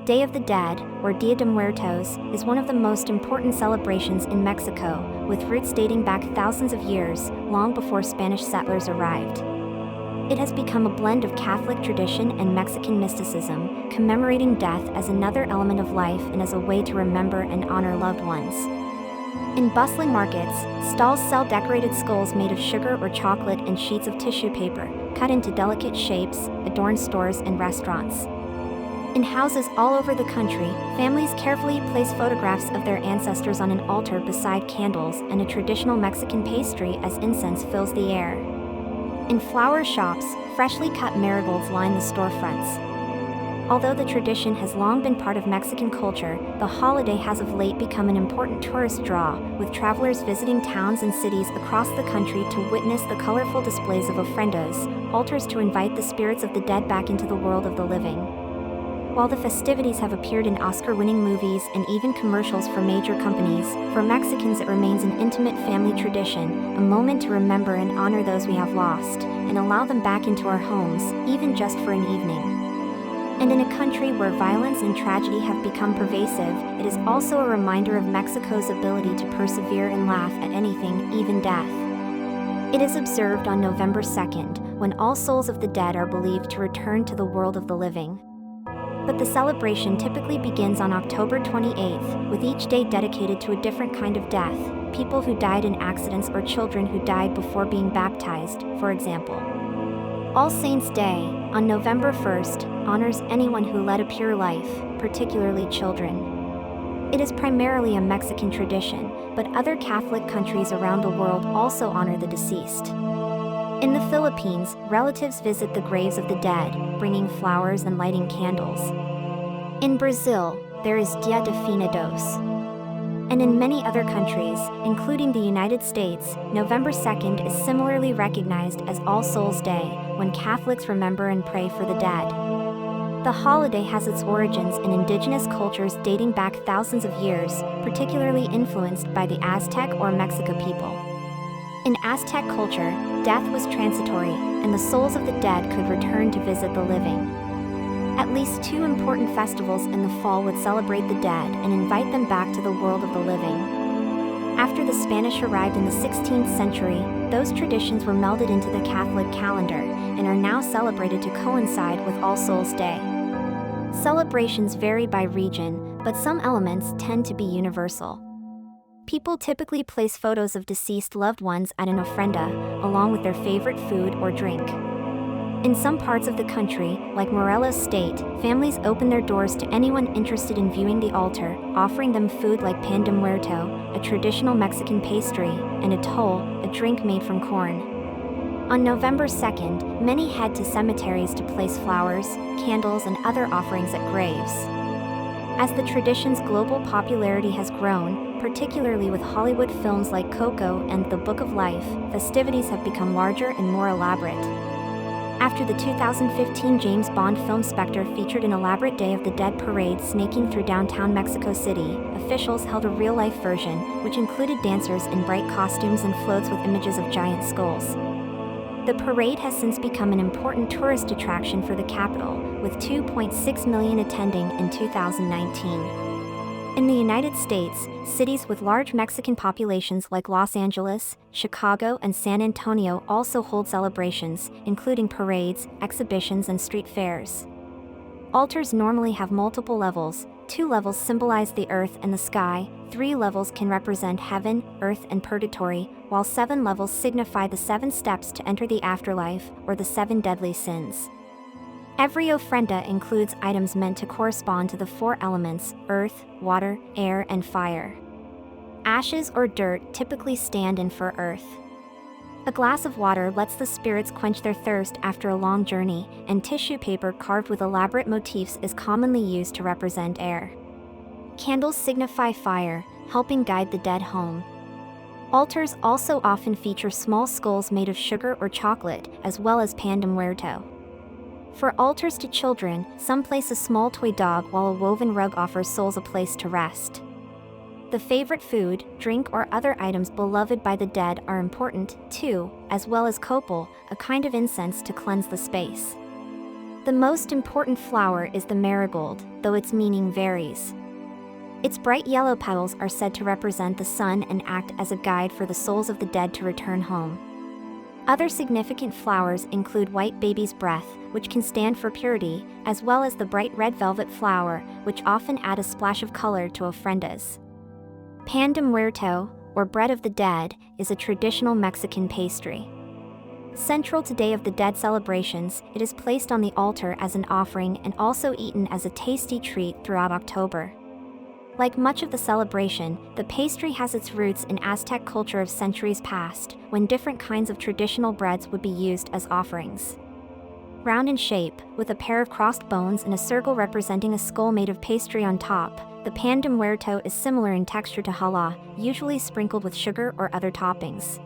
Day of the Dead, or Día de Muertos, is one of the most important celebrations in Mexico, with roots dating back thousands of years, long before Spanish settlers arrived. It has become a blend of Catholic tradition and Mexican mysticism, commemorating death as another element of life and as a way to remember and honor loved ones. In bustling markets, stalls sell decorated skulls made of sugar or chocolate and sheets of tissue paper, cut into delicate shapes, adorn stores and restaurants. In houses all over the country, families carefully place photographs of their ancestors on an altar beside candles and a traditional Mexican pastry as incense fills the air. In flower shops, freshly cut marigolds line the storefronts. Although the tradition has long been part of Mexican culture, the holiday has of late become an important tourist draw, with travelers visiting towns and cities across the country to witness the colorful displays of ofrendas, altars to invite the spirits of the dead back into the world of the living. While the festivities have appeared in Oscar-winning movies and even commercials for major companies, for Mexicans it remains an intimate family tradition, a moment to remember and honor those we have lost, and allow them back into our homes, even just for an evening. And in a country where violence and tragedy have become pervasive, it is also a reminder of Mexico's ability to persevere and laugh at anything, even death. It is observed on November 2nd, when all souls of the dead are believed to return to the world of the living. But the celebration typically begins on October 28th, with each day dedicated to a different kind of death, people who died in accidents or children who died before being baptized, for example. All Saints' Day, on November 1st, honors anyone who led a pure life, particularly children. It is primarily a Mexican tradition, but other Catholic countries around the world also honor the deceased. In the Philippines, relatives visit the graves of the dead, bringing flowers and lighting candles. In Brazil, there is Dia de Finados. And in many other countries, including the United States, November 2nd is similarly recognized as All Souls' Day, when Catholics remember and pray for the dead. The holiday has its origins in indigenous cultures dating back thousands of years, particularly influenced by the Aztec or Mexica people. In Aztec culture, death was transitory, and the souls of the dead could return to visit the living. At least two important festivals in the fall would celebrate the dead and invite them back to the world of the living. After the Spanish arrived in the 16th century, those traditions were melded into the Catholic calendar and are now celebrated to coincide with All Souls' Day. Celebrations vary by region, but some elements tend to be universal. People typically place photos of deceased loved ones at an ofrenda, along with their favorite food or drink. In some parts of the country, like Morelos State, families open their doors to anyone interested in viewing the altar, offering them food like pan de muerto, a traditional Mexican pastry, and atole, a drink made from corn. On November 2nd, many head to cemeteries to place flowers, candles, and other offerings at graves. As the tradition's global popularity has grown, particularly with Hollywood films like Coco and The Book of Life, festivities have become larger and more elaborate. After the 2015 James Bond film Spectre featured an elaborate Day of the Dead parade snaking through downtown Mexico City, officials held a real-life version, which included dancers in bright costumes and floats with images of giant skulls. The parade has since become an important tourist attraction for the capital, with 2.6 million attending in 2019. In the United States, cities with large Mexican populations like Los Angeles, Chicago, and San Antonio also hold celebrations, including parades, exhibitions, and street fairs. Altars normally have multiple levels. 2 levels symbolize the earth and the sky, 3 levels can represent heaven, earth, and purgatory, while 7 levels signify the 7 steps to enter the afterlife, or the 7 deadly sins. Every ofrenda includes items meant to correspond to the 4 elements: earth, water, air, and fire. Ashes or dirt typically stand in for earth. A glass of water lets the spirits quench their thirst after a long journey, and tissue paper carved with elaborate motifs is commonly used to represent air. Candles signify fire, helping guide the dead home. Altars also often feature small skulls made of sugar or chocolate, as well as pan de muerto. For altars to children, some place a small toy dog while a woven rug offers souls a place to rest. The favorite food, drink, or other items beloved by the dead are important, too, as well as copal, a kind of incense to cleanse the space. The most important flower is the marigold, though its meaning varies. Its bright yellow petals are said to represent the sun and act as a guide for the souls of the dead to return home. Other significant flowers include white baby's breath, which can stand for purity, as well as the bright red velvet flower, which often add a splash of color to ofrendas. Pan de Muerto, or bread of the dead, is a traditional Mexican pastry. Central to Day of the Dead celebrations, it is placed on the altar as an offering and also eaten as a tasty treat throughout October. Like much of the celebration, the pastry has its roots in Aztec culture of centuries past, when different kinds of traditional breads would be used as offerings. Round in shape, with a pair of crossed bones and a circle representing a skull made of pastry on top, the pan de muerto is similar in texture to challah, usually sprinkled with sugar or other toppings.